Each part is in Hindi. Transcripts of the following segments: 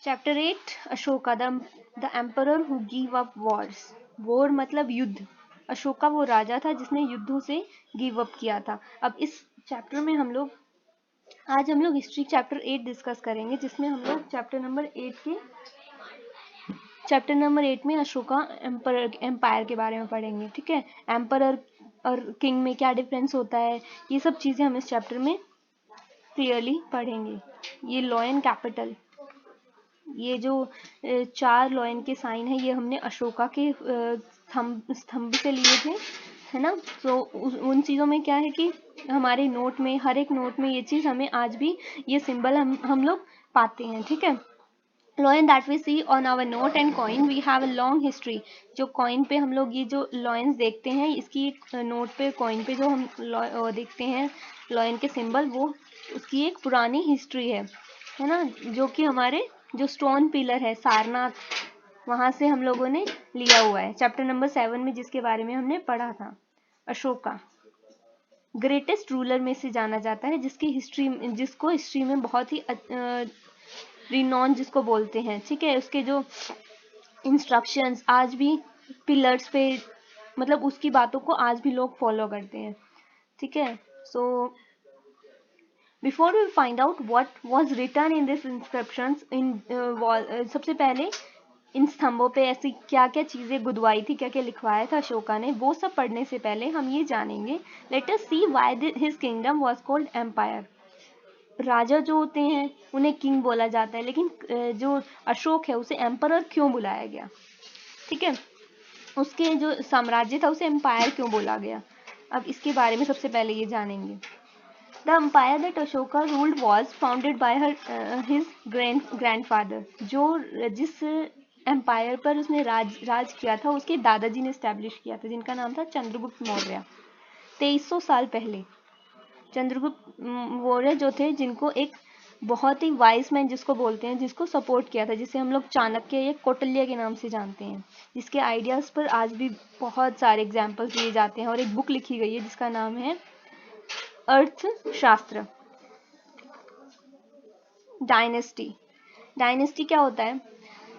Chapter 8 Ashoka the emperor who give up Wars. War मतलब युद्ध। अशोका वो राजा था जिसने युद्धों से गिव अप किया था। अब इस चैप्टर में आज हम लोग हिस्ट्री चैप्टर 8 डिस्कस करेंगे, जिसमें हम लोग चैप्टर नंबर 8 में अशोका एम्पायर के बारे में पढ़ेंगे। ठीक है, एम्परर और किंग में क्या डिफरेंस होता है, ये सब चीज़ें हम इस चैप्टर में क्लियरली पढ़ेंगे। ये लॉयन कैपिटल, ये जो 4 लॉयन के साइन है, ये हमने अशोका के स्तंभ से लिए थे, है ना। तो उन चीज़ों में क्या है कि हमारे नोट में, हर एक नोट में ये चीज़ हमें आज भी ये सिंबल हम लोग पाते हैं। ठीक है, lion that we see on our note and coin we have a long history. जो कॉइन पे हम लोग ये जो लॉयंस देखते हैं, इसकी नोट पे, कॉइन पे जो हम देखते हैं लॉयन के सिंबल, वो उसकी एक पुरानी हिस्ट्री है ना। जो कि हमारे जो स्टोन पिलर है सारनाथ, वहाँ से हम लोगों ने लिया हुआ है चैप्टर नंबर 7 में, जिसके बारे में हमने पढ़ा था। अशोका ग्रेटेस्ट रूलर में से जाना जाता है, जिसको हिस्ट्री में बहुत ही रिनॉन जिसको बोलते हैं। ठीक है, उसके जो इंस्ट्रक्शंस आज भी पिलर्स पे, मतलब उसकी बातों को आज भी लोग फॉलो करते हैं। ठीक है, so before we find out what was written in this inscriptions इन सबसे पहले इन स्तंभों पे ऐसी क्या क्या चीज़ें गुदवाई थी, क्या क्या लिखवाया था अशोका ने, वो सब पढ़ने से पहले हम ये जानेंगे, let us see why his kingdom was called empire. राजा जो होते हैं उन्हें किंग बोला जाता है, लेकिन जो अशोक है उसे एम्परर क्यों बुलाया गया। ठीक है, उसके जो साम्राज्य था उसे एम्पायर क्यों बोला गया, अब इसके बारे में सबसे पहले ये जानेंगे। The empire that Ashoka ruled was founded by his grandfather. जिस एम्पायर पर उसने राज किया था, उसके दादाजी ने एस्टैब्लिश किया था, जिनका नाम था चंद्रगुप्त मौर्य। 2300 साल पहले चंद्रगुप्त मौर्य जो थे, जिनको एक बहुत ही वाइज मैन जिसको बोलते हैं, जिसको सपोर्ट किया था, जिसे हम लोग चाणक्य या कौटिल्य के नाम से जानते हैं, जिसके आइडियाज़ पर आज भी बहुत सारे एग्जाम्पल्स लिए जाते हैं, और एक बुक लिखी गई है जिसका नाम है अर्थशास्त्र। डायनेस्टी क्या होता है,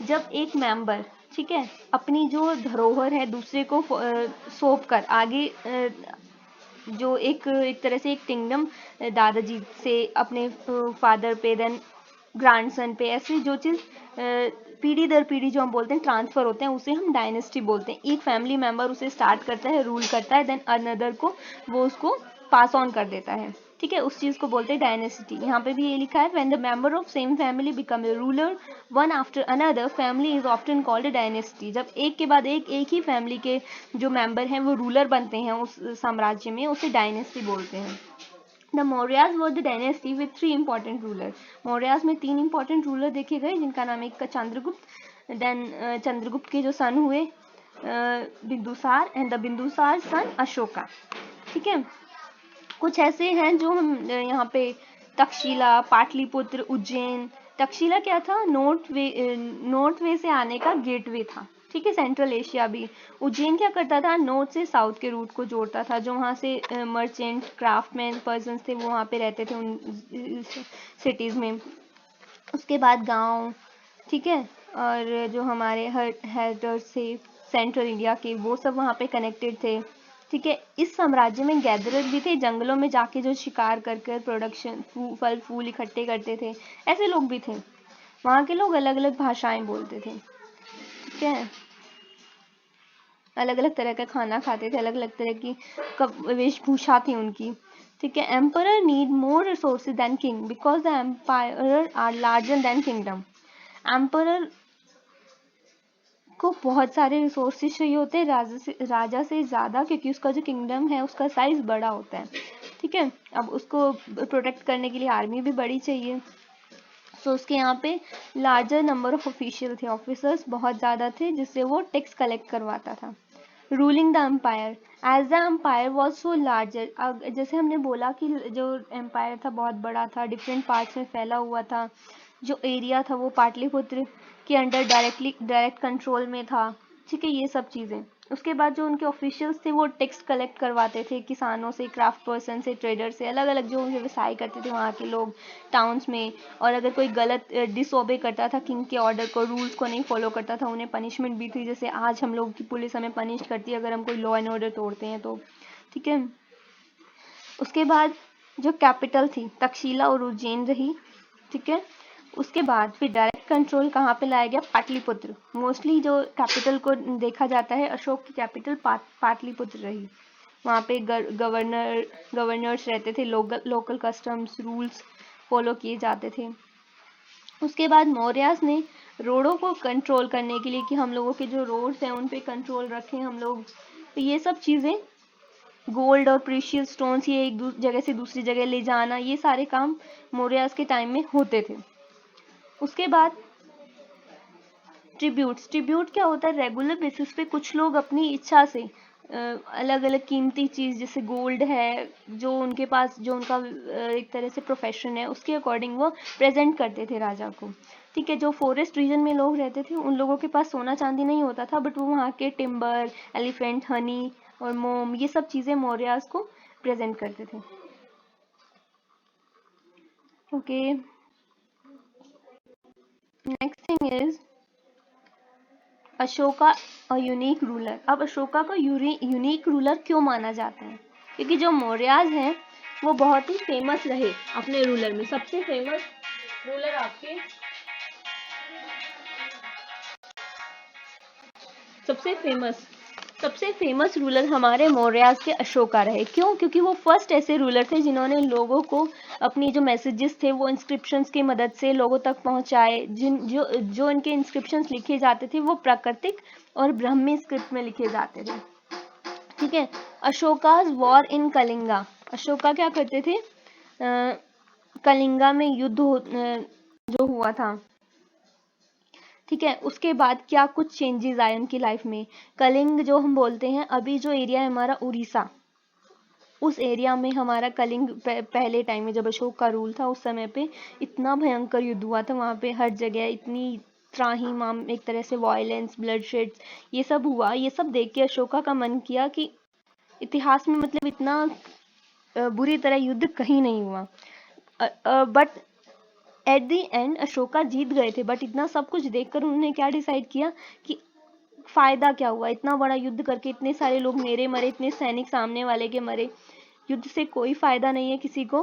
जब एक मेंबर, ठीक है, अपनी जो धरोहर है दूसरे को सौंप कर आगे, जो एक तरह से एक किंगडम दादाजी से अपने फादर पे, देन ग्रैंडसन पे, ऐसे जो चीज़ पीढ़ी दर पीढ़ी जो हम बोलते हैं ट्रांसफ़र होते हैं, उसे हम डायनेस्टी बोलते हैं। एक फैमिली मेंबर उसे स्टार्ट करता है, रूल करता है, देन अनदर को वो उसको पास ऑन कर देता है। ठीक है, उस चीज़ को बोलते हैं डायनेस्टी। यहाँ पे भी ये लिखा है, when the member of same family become a ruler one after another family is often called a dynasty. जब एक के बाद एक ही फैमिली के जो मेंबर हैं वो रूलर बनते हैं उस साम्राज्य में, उसे डायनेस्टी बोलते हैं। The Mauryas were the dynasty with 3 important ruler. Mauryas में 3 इंपॉर्टेंट रूलर देखे गए, जिनका नाम एक का चंद्रगुप्त, देन चंद्रगुप्त के जो सन हुए बिंदुसार, एंड द बिंदुसार सन अशोका। ठीक है, कुछ ऐसे हैं जो हम यहाँ पे तक्षशिला, पाटलिपुत्र, उज्जैन। तक्षशिला क्या था, नॉर्थ वे से आने का गेटवे था। ठीक है, सेंट्रल एशिया भी। उज्जैन क्या करता था, नॉर्थ से साउथ के रूट को जोड़ता था। जो वहाँ से मर्चेंट, क्राफ्टमैन पर्सन थे, वो वहाँ पे रहते थे उन सिटीज़ में। उसके बाद गांव, ठीक है, और जो हमारे हेडर्स थे सेंट्रल इंडिया के, वो सब वहाँ पे कनेक्टेड थे। ठीक है, इस साम्राज्य में गैदरर भी थे, जंगलों में जाके जो शिकार कर प्रोडक्शन फल फूल इकट्ठे करते थे, ऐसे लोग भी थे। वहाँ के लोग अलग अलग भाषाएं बोलते थे। ठीक है, अलग अलग तरह का खाना खाते थे, अलग अलग तरह की वेशभूषा थी उनकी। ठीक है, emperor need more resources than king because the empire are larger than kingdom. Emperor को बहुत सारे रिसोर्सेज चाहिए होते हैं राजा से ज़्यादा, क्योंकि उसका जो किंगडम है उसका साइज़ बड़ा होता है। ठीक है, अब उसको प्रोटेक्ट करने के लिए आर्मी भी बड़ी चाहिए। सो उसके यहाँ पे लार्जर नंबर ऑफ ऑफिशियल थे, ऑफिसर्स बहुत ज़्यादा थे, जिससे वो टैक्स कलेक्ट करवाता था। Ruling the empire, as the empire was so larger. जैसे हमने बोला कि जो एम्पायर था बहुत बड़ा था, डिफरेंट पार्ट्स में फैला हुआ था। जो एरिया था वो पाटलिपुत्र के अंडर डायरेक्ट कंट्रोल में था। ठीक है, ये सब चीज़ें। उसके बाद जो उनके ऑफिशियल्स थे वो टैक्स कलेक्ट करवाते थे किसानों से, क्राफ्ट पर्सन से, ट्रेडर से, अलग अलग जो व्यवसाय करते थे वहाँ के लोग टाउन्स में। और अगर कोई गलत डिसओबे करता था किंग के ऑर्डर को, रूल्स को नहीं फॉलो करता था, उन्हें पनिशमेंट भी थी। जैसे आज हम लोग की पुलिस हमें पनिश करती है अगर हम कोई लॉ एंड ऑर्डर तोड़ते हैं तो, ठीक है। उसके बाद जो कैपिटल थी तक्षशिला और उज्जैन रही, ठीक है। उसके बाद फिर डायरेक्ट कंट्रोल कहाँ पे लाया गया? पाटलिपुत्र। मोस्टली जो कैपिटल को देखा जाता है, अशोक की कैपिटल पाटलिपुत्र रही। वहाँ पे गवर्नर्स रहते थे, लोकल कस्टम्स रूल्स फॉलो किए जाते थे। उसके बाद मौर्यास ने रोडों को कंट्रोल करने के लिए कि हम लोगों के जो रोड्स हैं उन पे कंट्रोल रखें हम लोग, तो ये सब चीज़ें, गोल्ड और प्रीशियस स्टोन्स ये एक जगह से दूसरी जगह ले जाना, ये सारे काम मौर्यास के टाइम में होते थे। उसके बाद ट्रिब्यूट क्या होता है? रेगुलर बेसिस पे कुछ लोग अपनी इच्छा से अलग अलग कीमती चीज़ जैसे गोल्ड है, जो उनके पास, जो उनका एक तरह से प्रोफेशन है, उसके अकॉर्डिंग वो प्रेजेंट करते थे राजा को, ठीक है। जो फॉरेस्ट रीजन में लोग रहते थे उन लोगों के पास सोना चांदी नहीं होता था, बट वो वहाँ के टिम्बर, एलिफेंट, हनी और मोम, ये सब चीज़ें मौर्यास को प्रेजेंट करते थे। Okay, next thing is Ashoka a unique ruler. अब अशोका को यूनिक रूलर क्यों माना जाता है? क्योंकि जो मौर्याज हैं वो बहुत ही फेमस रहे अपने रूलर में। सबसे फेमस रूलर आपके, सबसे फेमस रूलर हमारे मौर्याज के अशोका रहे। क्यों? क्योंकि वो फर्स्ट ऐसे रूलर थे जिन्होंने लोगों को अपनी जो मैसेजेस थे वो इंस्क्रिप्शंस की मदद से लोगों तक पहुंचाए। जो इनके इंस्क्रिप्शंस लिखे जाते थे वो प्राकृतिक और ब्राह्मी स्क्रिप्ट में लिखे जाते थे, ठीक है। Ashoka's war in Kalinga. अशोका क्या करते थे? कलिंगा में युद्ध जो हुआ था, ठीक है। उसके बाद क्या कुछ चेंजेस आए उनकी लाइफ में। कलिंग जो हम बोलते हैं, अभी जो एरिया है हमारा उड़ीसा, उस एरिया में हमारा कलिंग पहले टाइम में जब अशोक का रूल था उस समय पे इतना भयंकर युद्ध हुआ था। वहाँ पे हर जगह इतनी त्राहिमाम, एक तरह से वायलेंस, ब्लड शेड्स, ये सब हुआ। ये सब देख के अशोका का मन किया कि इतिहास में मतलब इतना बुरी तरह युद्ध कहीं नहीं हुआ। But at the end Ashoka जीत गए थे, बट इतना सब कुछ देखकर उन्होंने क्या डिसाइड किया कि फायदा क्या हुआ इतना बड़ा युद्ध करके, इतने सारे लोग मेरे मरे, इतने सैनिक सामने वाले के मरे, युद्ध से कोई फायदा नहीं है किसी को।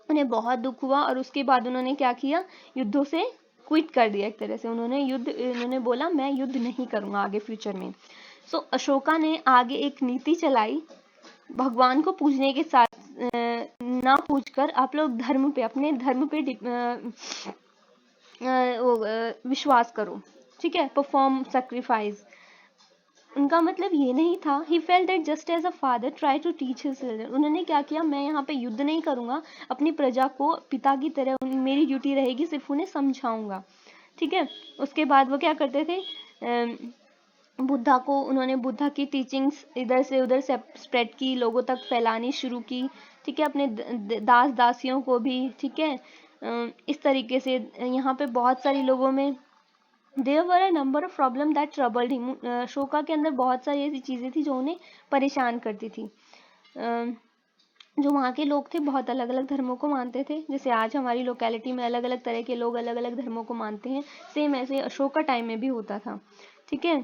उन्हें बहुत दुख हुआ और उसके बाद उन्होंने क्या किया? युद्धों से क्विट कर दिया एक तरह से। उन्होंने बोला मैं युद्ध नहीं करूंगा आगे फ्यूचर में। सो अशोका ने आगे एक नीति चलाई, भगवान को पूजने के साथ ना पूजकर आप लोग धर्म पे, अपने धर्म पे विश्वास करो, ठीक है। Perform sacrifice. उनका मतलब ये नहीं था, he felt that just as a father try to teach his children. उन्होंने क्या किया? मैं यहाँ पे युद्ध नहीं करूंगा, अपनी प्रजा को पिता की तरह मेरी ड्यूटी रहेगी, सिर्फ उन्हें समझाऊंगा, ठीक है। उसके बाद वो क्या करते थे? उन्होंने बुद्धा की टीचिंग्स इधर से उधर से स्प्रेड की, लोगों तक फैलानी शुरू की, ठीक है। अपने दास दासियों को भी, ठीक है। इस तरीके से यहाँ पे बहुत सारे लोगों में there were a number of problem that troubled him. Ashoka के अंदर बहुत सारी ऐसी चीज़ें थी जो उन्हें परेशान करती थी। जो वहाँ के लोग थे बहुत अलग अलग धर्मों को मानते थे। जैसे आज हमारी लोकेलिटी में अलग अलग तरह के लोग अलग अलग धर्मों को मानते हैं, सेम ऐसे अशोका टाइम में भी होता था, ठीक है।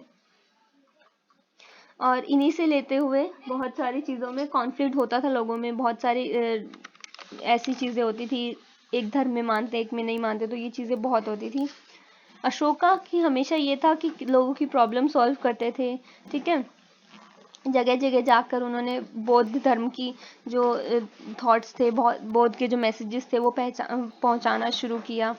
और इन्हीं से लेते हुए बहुत सारी चीज़ों में कॉन्फ्लिक्ट होता था लोगों में। बहुत सारी ऐसी चीज़ें होती थी, एक धर्म में मानते एक में नहीं मानते, तो ये चीज़ें बहुत होती थी। अशोका की हमेशा ये था कि लोगों की प्रॉब्लम सॉल्व करते थे, ठीक है। जगह जगह जाकर उन्होंने बौद्ध धर्म की जो थॉट्स थे, बौद्ध के जो मैसेजेस थे वो पहुंचाना शुरू किया।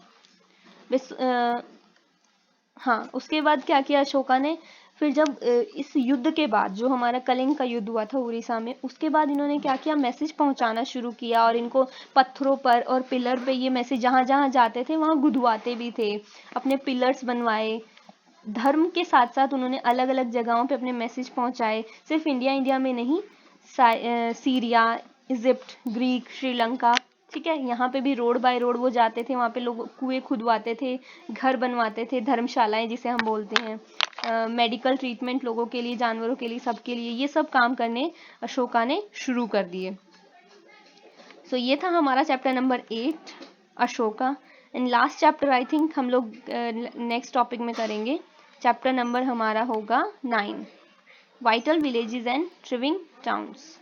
हाँ, उसके बाद क्या किया अशोका ने? फिर जब इस युद्ध के बाद जो हमारा कलिंग का युद्ध हुआ था उड़ीसा में, उसके बाद इन्होंने क्या किया? मैसेज पहुंचाना शुरू किया और इनको पत्थरों पर और पिलर पे ये मैसेज जहाँ जहाँ जाते थे वहाँ गुदवाते भी थे, अपने पिलर्स बनवाए। धर्म के साथ साथ उन्होंने अलग अलग जगहों पे अपने मैसेज पहुंचाए, सिर्फ इंडिया में नहीं, सीरिया, इजिप्ट, ग्रीक, श्रीलंका, ठीक है। यहाँ पे भी रोड बाय रोड वो जाते थे, वहाँ पे लोग कुएं खुदवाते थे, घर बनवाते थे, धर्मशालाएं जिसे हम बोलते हैं, मेडिकल ट्रीटमेंट लोगों के लिए, जानवरों के लिए, सबके लिए, ये सब काम करने अशोका ने शुरू कर दिए। सो ये था हमारा chapter number 8 Ashoka. And last chapter I think हम लोग नेक्स्ट टॉपिक में करेंगे। चैप्टर नंबर हमारा होगा 9 वाइटल विलेजेस एंड थ्रिविंग टाउन्स।